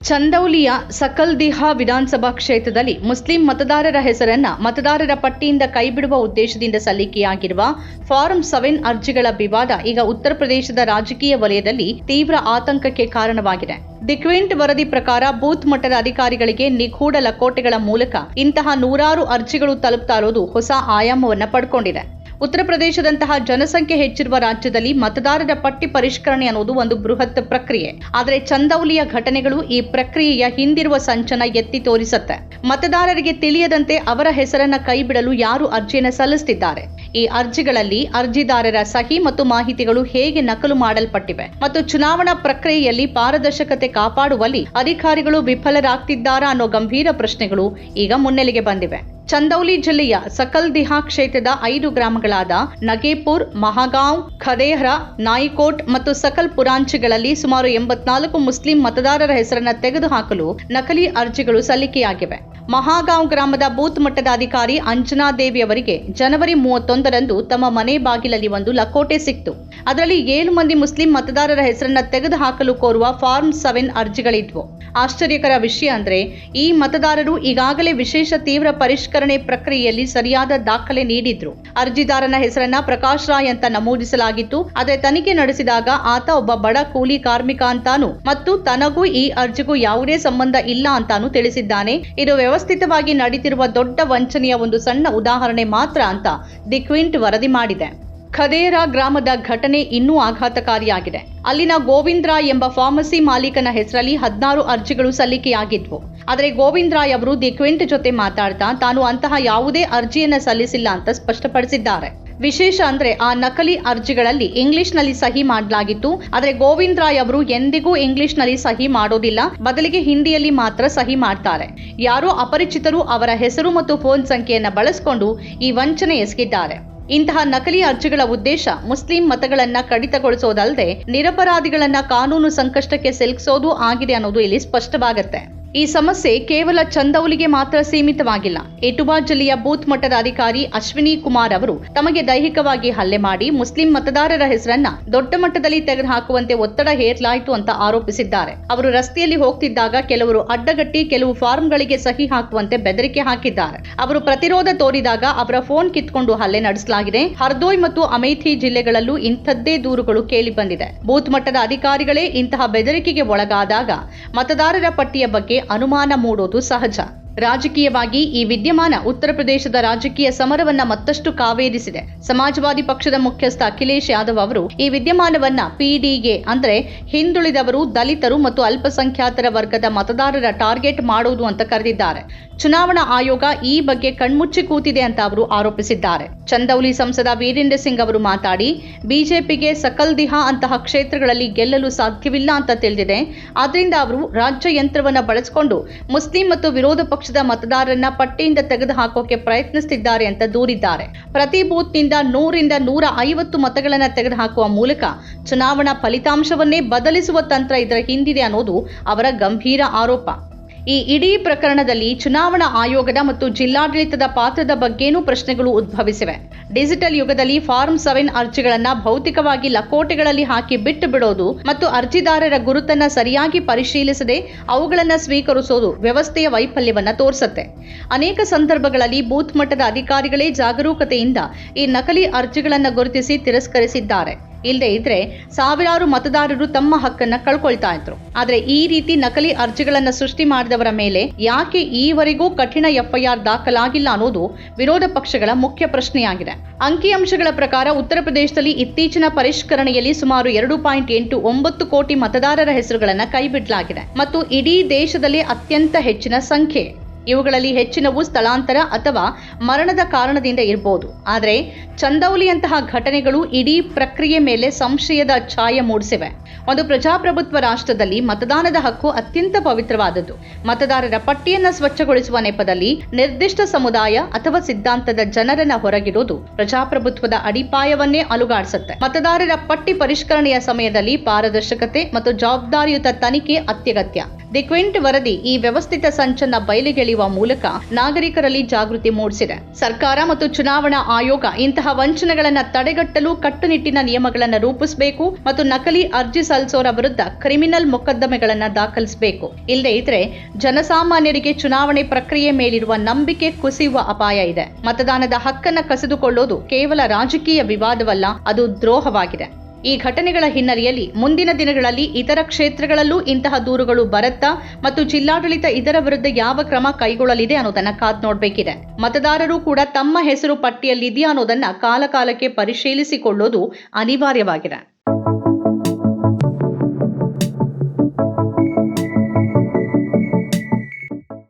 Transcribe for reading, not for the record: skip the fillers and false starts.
ಚಂದೌಲಿಯ ಸಕಲ್ದಿಹಾ ವಿಧಾನಸಭಾ ಕ್ಷೇತ್ರದಲ್ಲಿ ಮುಸ್ಲಿಂ ಮತದಾರರ ಹೆಸರನ್ನ ಮತದಾರರ ಪಟ್ಟಿಯಿಂದ ಕೈಬಿಡುವ ಉದ್ದೇಶದಿಂದ ಸಲ್ಲಿಕೆಯಾಗಿರುವ ಫಾರಂ 7 ಅರ್ಜಿಗಳ ವಿವಾದ ಈಗ ಉತ್ತರ ಪ್ರದೇಶದ ರಾಜಕೀಯ ವಲಯದಲ್ಲಿ ತೀವ್ರ ಆತಂಕಕ್ಕೆ ಕಾರಣವಾಗಿದೆ. ದಿ ಕ್ವಿಂಟ್ ವರದಿ ಪ್ರಕಾರ ಬೂತ್ ಮಟ್ಟದ ಅಧಿಕಾರಿಗಳಿಗೆ ನಿಗೂಢ ಲಕೋಟೆಗಳ ಮೂಲಕ ಇಂತಹ ನೂರಾರು ಅರ್ಜಿಗಳು ತಲುಪ್ತಾ ಇರೋದು ಹೊಸ ಆಯಾಮವನ್ನ ಪಡ್ಕೊಂಡಿದೆ. ಉತ್ತರ ಪ್ರದೇಶದಂತಹ ಜನಸಂಖ್ಯೆ ಹೆಚ್ಚಿರುವ ರಾಜ್ಯದಲ್ಲಿ ಮತದಾರರ ಪಟ್ಟಿ ಪರಿಷ್ಕರಣೆ ಅನ್ನೋದು ಒಂದು ಬೃಹತ್ ಪ್ರಕ್ರಿಯೆ. ಆದರೆ ಚಂದೌಲಿಯ ಘಟನೆಗಳು ಈ ಪ್ರಕ್ರಿಯೆಯ ಹಿಂದಿರುವ ಸಂಚನ ಎತ್ತಿ ತೋರಿಸುತ್ತೆ. ಮತದಾರರಿಗೆ ತಿಳಿಯದಂತೆ ಅವರ ಹೆಸರನ್ನ ಕೈಬಿಡಲು ಯಾರು ಅರ್ಜಿಯನ್ನು ಸಲ್ಲಿಸುತ್ತಿದ್ದಾರೆ, ಈ ಅರ್ಜಿಗಳಲ್ಲಿ ಅರ್ಜಿದಾರರ ಸಹಿ ಮತ್ತು ಮಾಹಿತಿಗಳು ಹೇಗೆ ನಕಲು ಮಾಡಲ್ಪಟ್ಟಿವೆ ಮತ್ತು ಚುನಾವಣಾ ಪ್ರಕ್ರಿಯೆಯಲ್ಲಿ ಪಾರದರ್ಶಕತೆ ಕಾಪಾಡುವಲ್ಲಿ ಅಧಿಕಾರಿಗಳು ವಿಫಲರಾಗ್ತಿದ್ದಾರಾ ಅನ್ನೋ ಗಂಭೀರ ಪ್ರಶ್ನೆಗಳು ಈಗ ಮುನ್ನೆಲೆಗೆ ಬಂದಿವೆ. ಚಂದೌಲಿ ಜಿಲ್ಲೆಯ ಸಕಲ್ದಿಹಾ ಕ್ಷೇತ್ರದ 5 ಗ್ರಾಮಗಳಾದ ನಗೇಪುರ್, ಮಹಾಗಾಂವ್, ಖದೇಹರಾ, ನಾಯಿಕೋಟ್ ಮತ್ತು ಸಕಲ್ ಪುರಾಂಚಿಗಳಲ್ಲಿ ಸುಮಾರು 84 ಮುಸ್ಲಿಂ ಮತದಾರರ ಹೆಸರನ್ನ ತೆಗೆದುಹಾಕಲು ನಕಲಿ ಅರ್ಜಿಗಳು ಸಲ್ಲಿಕೆಯಾಗಿವೆ. ಮಹಾಗಾಂವ್ ಗ್ರಾಮದ ಬೂತ್ ಮಟ್ಟದ ಅಧಿಕಾರಿ ಅಂಜನಾ ದೇವಿ ಅವರಿಗೆ ಜನವರಿ 31ರಂದು ತಮ್ಮ ಮನೆ ಬಾಗಿಲಲ್ಲಿ ಒಂದು ಲಕೋಟೆ ಸಿಕ್ತು. ಅದರಲ್ಲಿ 7 ಮಂದಿ ಮುಸ್ಲಿಂ ಮತದಾರರ ಹೆಸರನ್ನ ತೆಗೆದುಹಾಕಲು ಕೋರುವ ಫಾರ್ಮ್ 7 ಅರ್ಜಿಗಳಿದ್ವು. ಆಶ್ಚರ್ಯಕರ ವಿಷಯ ಅಂದ್ರೆ ಈ ಮತದಾರರು ಈಗಾಗಲೇ ವಿಶೇಷ ತೀವ್ರ ಪರಿಷ್ಕರಣೆ ಪ್ರಕ್ರಿಯೆಯಲ್ಲಿ ಸರಿಯಾದ ದಾಖಲೆ ನೀಡಿದ್ರು. ಅರ್ಜಿದಾರನ ಹೆಸರನ್ನ ಪ್ರಕಾಶ್ ರಾಯ್ ಅಂತ ನಮೂದಿಸಲಾಗಿತ್ತು. ಆದರೆ ತನಿಖೆ ನಡೆಸಿದಾಗ ಆತ ಒಬ್ಬ ಬಡ ಕೂಲಿ ಕಾರ್ಮಿಕ ಅಂತಾನು ಮತ್ತು ತನಗೂ ಈ ಅರ್ಜಿಗೂ ಯಾವುದೇ ಸಂಬಂಧ ಇಲ್ಲ ಅಂತಾನು ತಿಳಿಸಿದ್ದಾನೆ. ಇದು ವ್ಯವಸ್ಥಿತವಾಗಿ ನಡೀತಿರುವ ದೊಡ್ಡ ವಂಚನೆಯ ಒಂದು ಸಣ್ಣ ಉದಾಹರಣೆ ಮಾತ್ರ ಅಂತ ದಿ ಕ್ವಿಂಟ್ ವರದಿ ಮಾಡಿದೆ. ಖದೇರಾ ಗ್ರಾಮದ ಘಟನೆ ಇನ್ನೂ ಆಘಾತಕಾರಿಯಾಗಿದೆ. ಅಲ್ಲಿನ ಗೋವಿಂದ್ ರಾಯ್ ಎಂಬ ಫಾರ್ಮಸಿ ಮಾಲೀಕನ ಹೆಸರಲ್ಲಿ 16 ಅರ್ಜಿಗಳು ಸಲ್ಲಿಕೆಯಾಗಿದ್ವು. ಆದರೆ ಗೋವಿಂದ್ ರಾಯ್ ಅವರು ದಿ ಕ್ವಿಂಟ್ ಜೊತೆ ಮಾತಾಡ್ತಾ ತಾನು ಅಂತಹ ಯಾವುದೇ ಅರ್ಜಿಯನ್ನ ಸಲ್ಲಿಸಿಲ್ಲ ಅಂತ ಸ್ಪಷ್ಟಪಡಿಸಿದ್ದಾರೆ. ವಿಶೇಷ ಅಂದ್ರೆ ಆ ನಕಲಿ ಅರ್ಜಿಗಳಲ್ಲಿ ಇಂಗ್ಲಿಷ್ನಲ್ಲಿ ಸಹಿ ಮಾಡಲಾಗಿತ್ತು. ಆದರೆ ಗೋವಿಂದ್ ರಾಯ್ ಅವರು ಎಂದಿಗೂ ಇಂಗ್ಲಿಷ್ನಲ್ಲಿ ಸಹಿ ಮಾಡೋದಿಲ್ಲ, ಬದಲಿಗೆ ಹಿಂದಿಯಲ್ಲಿ ಮಾತ್ರ ಸಹಿ ಮಾಡ್ತಾರೆ. ಯಾರೋ ಅಪರಿಚಿತರು ಅವರ ಹೆಸರು ಮತ್ತು ಫೋನ್ ಸಂಖ್ಯೆಯನ್ನ ಬಳಸಿಕೊಂಡು ಈ ವಂಚನೆ ಎಸಗಿದ್ದಾರೆ. ಇಂತಹ ನಕಲಿ ಅರ್ಜಿಗಳ ಉದ್ದೇಶ ಮುಸ್ಲಿಂ ಮತಗಳನ್ನ ಕಡಿತಗೊಳಿಸೋದಲ್ಲದೆ ನಿರಪರಾಧಿಗಳನ್ನ ಕಾನೂನು ಸಂಕಷ್ಟಕ್ಕೆ ಸಿಲುಕಿಸೋದು ಆಗಿದೆ ಅನ್ನೋದು ಇಲ್ಲಿ ಸ್ಪಷ್ಟವಾಗುತ್ತೆ. ಈ ಸಮಸ್ಯೆ ಕೇವಲ ಚಂದೌಲಿಗೆ ಮಾತ್ರ ಸೀಮಿತವಾಗಿಲ್ಲ. ಎಟುವಾ ಜಿಲ್ಲೆಯ ಬೂತ್ ಮಟ್ಟದ ಅಧಿಕಾರಿ ಅಶ್ವಿನಿ ಕುಮಾರ್ ಅವರು ತಮಗೆ ದೈಹಿಕವಾಗಿ ಹಲ್ಲೆ ಮಾಡಿ ಮುಸ್ಲಿಂ ಮತದಾರರ ಹೆಸರನ್ನ ದೊಡ್ಡ ಮಟ್ಟದಲ್ಲಿ ತೆಗೆದುಹಾಕುವಂತೆ ಒತ್ತಡ ಹೇರಲಾಯಿತು ಅಂತ ಆರೋಪಿಸಿದ್ದಾರೆ. ಅವರು ರಸ್ತೆಯಲ್ಲಿ ಹೋಗ್ತಿದ್ದಾಗ ಕೆಲವರು ಅಡ್ಡಗಟ್ಟಿ ಕೆಲವು ಫಾರ್ಮ್ಗಳಿಗೆ ಸಹಿ ಹಾಕುವಂತೆ ಬೆದರಿಕೆ ಹಾಕಿದ್ದಾರೆ. ಅವರು ಪ್ರತಿರೋಧ ತೋರಿದಾಗ ಅವರ ಫೋನ್ ಕಿತ್ಕೊಂಡು ಹಲ್ಲೆ ನಡೆಸಲಾಗಿದೆ. ಹರ್ದೋಯ್ ಮತ್ತು ಅಮೇಥಿ ಜಿಲ್ಲೆಗಳಲ್ಲೂ ಇಂಥದ್ದೇ ದೂರುಗಳು ಕೇಳಿ ಬಂದಿದೆ. ಬೂತ್ ಮಟ್ಟದ ಅಧಿಕಾರಿಗಳೇ ಇಂತಹ ಬೆದರಿಕೆಗೆ ಒಳಗಾದಾಗ ಮತದಾರರ ಪಟ್ಟಿಯ ಬಗ್ಗೆ ಅನುಮಾನ ಮೂಡೋದು ಸಹಜ. ರಾಜಕೀಯವಾಗಿ ಈ ವಿದ್ಯಮಾನ ಉತ್ತರ ಪ್ರದೇಶದ ರಾಜಕೀಯ ಸಮರವನ್ನ ಮತ್ತಷ್ಟು ಕಾವೇರಿಸಿದೆ. ಸಮಾಜವಾದಿ ಪಕ್ಷದ ಮುಖ್ಯಸ್ಥ ಅಖಿಲೇಶ್ ಯಾದವ್ ಅವರು ಈ ವಿದ್ಯಮಾನವನ್ನ ಪಿಡಿಎ ಅಂದ್ರೆ ಹಿಂದುಳಿದವರು, ದಲಿತರು ಮತ್ತು ಅಲ್ಪಸಂಖ್ಯಾತರ ವರ್ಗದ ಮತದಾರರ ಟಾರ್ಗೆಟ್ ಮಾಡೋದು ಅಂತ ಕರೆದಿದ್ದಾರೆ. ಚುನಾವಣಾ ಆಯೋಗ ಈ ಬಗ್ಗೆ ಕಣ್ಮುಚ್ಚಿ ಕೂತಿದೆ ಅಂತ ಅವರು ಆರೋಪಿಸಿದ್ದಾರೆ. ಚಂದೌಲಿ ಸಂಸದ ವೀರೇಂದ್ರ ಸಿಂಗ್ ಅವರು ಮಾತಾಡಿ ಬಿಜೆಪಿಗೆ ಸಕಲ್ದಿಹಾ ಅಂತಹ ಕ್ಷೇತ್ರಗಳಲ್ಲಿ ಗೆಲ್ಲಲು ಸಾಧ್ಯವಿಲ್ಲ ಅಂತ ತಿಳಿದಿದೆ. ಆದ್ರಿಂದ ಅವರು ರಾಜ್ಯ ಯಂತ್ರವನ್ನ ಬಳಸಿಕೊಂಡು ಮುಸ್ಲಿಂ ಮತ್ತು ವಿರೋಧ ಪಕ್ಷದ ಮತದಾರರನ್ನ ಪಟ್ಟಿಯಿಂದ ತೆಗೆದುಹಾಕೋಕೆ ಪ್ರಯತ್ನಿಸುತ್ತಿದ್ದಾರೆ ಅಂತ ದೂರಿದ್ದಾರೆ. ಪ್ರತಿ ಬೂತ್ನಿಂದ 100ರಿಂದ 150 ಮತಗಳನ್ನ ತೆಗೆದುಹಾಕುವ ಮೂಲಕ ಚುನಾವಣಾ ಫಲಿತಾಂಶವನ್ನೇ ಬದಲಿಸುವ ತಂತ್ರ ಇದರ ಹಿಂದಿದೆ ಅನ್ನೋದು ಅವರ ಗಂಭೀರ ಆರೋಪ. ಈ ಇಡೀ ಪ್ರಕರಣದಲ್ಲಿ ಚುನಾವಣಾ ಆಯೋಗದ ಮತ್ತು ಜಿಲ್ಲಾಡಳಿತದ ಪಾತ್ರದ ಬಗ್ಗೆನೂ ಪ್ರಶ್ನೆಗಳು ಉದ್ಭವಿಸಿವೆ. ಡಿಜಿಟಲ್ ಯುಗದಲ್ಲಿ ಫಾರ್ಮ್ 7 ಅರ್ಜಿಗಳನ್ನ ಭೌತಿಕವಾಗಿ ಲಕೋಟೆಗಳಲ್ಲಿ ಹಾಕಿ ಬಿಟ್ಟು ಬಿಡೋದು ಮತ್ತು ಅರ್ಜಿದಾರರ ಗುರುತನ್ನ ಸರಿಯಾಗಿ ಪರಿಶೀಲಿಸದೆ ಅವುಗಳನ್ನ ಸ್ವೀಕರಿಸೋದು ವ್ಯವಸ್ಥೆಯ ವೈಫಲ್ಯವನ್ನ ತೋರಿಸುತ್ತೆ. ಅನೇಕ ಸಂದರ್ಭಗಳಲ್ಲಿ ಬೂತ್ ಮಟ್ಟದ ಅಧಿಕಾರಿಗಳೇ ಜಾಗರೂಕತೆಯಿಂದ ಈ ನಕಲಿ ಅರ್ಜಿಗಳನ್ನ ಗುರುತಿಸಿ ತಿರಸ್ಕರಿಸಿದ್ದಾರೆ. ಇಲ್ಲದೆ ಇದ್ರೆ ಸಾವಿರಾರು ಮತದಾರರು ತಮ್ಮ ಹಕ್ಕನ್ನ ಕಳ್ಕೊಳ್ತಾ ಇದ್ರು. ಆದ್ರೆ ಈ ರೀತಿ ನಕಲಿ ಅರ್ಜಿಗಳನ್ನ ಸೃಷ್ಟಿ ಮಾಡಿದವರ ಮೇಲೆ ಯಾಕೆ ಈವರೆಗೂ ಕಠಿಣ ಎಫ್ಐಆರ್ ದಾಖಲಾಗಿಲ್ಲ ಅನ್ನೋದು ವಿರೋಧ ಪಕ್ಷಗಳ ಮುಖ್ಯ ಪ್ರಶ್ನೆಯಾಗಿದೆ. ಅಂಕಿಅಂಶಗಳ ಪ್ರಕಾರ ಉತ್ತರ ಪ್ರದೇಶದಲ್ಲಿ ಇತ್ತೀಚಿನ ಪರಿಷ್ಕರಣೆಯಲ್ಲಿ ಸುಮಾರು 2.89 ಕೋಟಿ ಮತದಾರರ ಹೆಸರುಗಳನ್ನ ಕೈಬಿಡಲಾಗಿದೆ ಮತ್ತು ಇಡೀ ದೇಶದಲ್ಲಿ ಅತ್ಯಂತ ಹೆಚ್ಚಿನ ಸಂಖ್ಯೆ. ಇವುಗಳಲ್ಲಿ ಹೆಚ್ಚಿನವು ಸ್ಥಳಾಂತರ ಅಥವಾ ಮರಣದ ಕಾರಣದಿಂದ ಇರಬಹುದು. ಆದರೆ ಚಂದೌಲಿಯಂತಹ ಘಟನೆಗಳು ಇಡೀ ಪ್ರಕ್ರಿಯೆ ಮೇಲೆ ಸಂಶಯದ ಛಾಯೆ ಮೂಡಿಸಿವೆ. ಒಂದು ಪ್ರಜಾಪ್ರಭುತ್ವ ರಾಷ್ಟ್ರದಲ್ಲಿ ಮತದಾನದ ಹಕ್ಕು ಅತ್ಯಂತ ಪವಿತ್ರವಾದದ್ದು. ಮತದಾರರ ಪಟ್ಟಿಯನ್ನ ಸ್ವಚ್ಛಗೊಳಿಸುವ ನೆಪದಲ್ಲಿ ನಿರ್ದಿಷ್ಟ ಸಮುದಾಯ ಅಥವಾ ಸಿದ್ಧಾಂತದ ಜನರನ್ನ ಹೊರಗಿಡುವುದು ಪ್ರಜಾಪ್ರಭುತ್ವದ ಅಡಿಪಾಯವನ್ನೇ ಅಲುಗಾಡಿಸುತ್ತೆ. ಮತದಾರರ ಪಟ್ಟಿ ಪರಿಷ್ಕರಣೆಯ ಸಮಯದಲ್ಲಿ ಪಾರದರ್ಶಕತೆ ಮತ್ತು ಜವಾಬ್ದಾರಿಯುತ ತನಿಖೆ ಅತ್ಯಗತ್ಯ. ದಿ ಕ್ವಿಂಟ್ ವರದಿ ಈ ವ್ಯವಸ್ಥಿತ ಸಂಚನ್ನ ಬಯಲಿಗೆಳೆಯುವ ಬರೆಯುವ ಮೂಲಕ ನಾಗರಿಕರಲ್ಲಿ ಜಾಗೃತಿ ಮೂಡಿಸಿದೆ. ಸರ್ಕಾರ ಮತ್ತು ಚುನಾವಣಾ ಆಯೋಗ ಇಂತಹ ವಂಚನೆಗಳನ್ನು ತಡೆಗಟ್ಟಲು ಕಟ್ಟುನಿಟ್ಟಿನ ನಿಯಮಗಳನ್ನು ರೂಪಿಸಬೇಕು ಮತ್ತು ನಕಲಿ ಅರ್ಜಿ ಸಲ್ಲಿಸೋರ ವಿರುದ್ಧ ಕ್ರಿಮಿನಲ್ ಮೊಕದ್ದಮೆಗಳನ್ನು ದಾಖಲಿಸಬೇಕು. ಇಲ್ಲದೇ ಇದ್ರೆ ಜನಸಾಮಾನ್ಯರಿಗೆ ಚುನಾವಣೆ ಪ್ರಕ್ರಿಯೆ ಮೇಲಿರುವ ನಂಬಿಕೆ ಕುಸಿಯುವ ಅಪಾಯ ಇದೆ. ಮತದಾನದ ಹಕ್ಕನ್ನು ಕಸಿದುಕೊಳ್ಳೋದು ಕೇವಲ ರಾಜಕೀಯ ವಿವಾದವಲ್ಲ, ಅದು ದ್ರೋಹವಾಗಿದೆ. ಈ ಘಟನೆಗಳ ಹಿನ್ನೆಲೆಯಲ್ಲಿ ಮುಂದಿನ ದಿನಗಳಲ್ಲಿ ಇತರ ಕ್ಷೇತ್ರಗಳಲ್ಲೂ ಇಂತಹ ದೂರುಗಳು ಬರುತ್ತಾ ಮತ್ತು ಜಿಲ್ಲಾಡಳಿತ ಇದರ ವಿರುದ್ಧ ಯಾವ ಕ್ರಮ ಕೈಗೊಳ್ಳಲಿದೆ ಅನ್ನೋದನ್ನ ಕಾದ್ ನೋಡಬೇಕಿದೆ. ಮತದಾರರು ಕೂಡ ತಮ್ಮ ಹೆಸರು ಪಟ್ಟಿಯಲ್ಲಿದೆಯಾ ಅನ್ನೋದನ್ನ ಕಾಲಕಾಲಕ್ಕೆ ಪರಿಶೀಲಿಸಿಕೊಳ್ಳೋದು ಅನಿವಾರ್ಯವಾಗಿದೆ.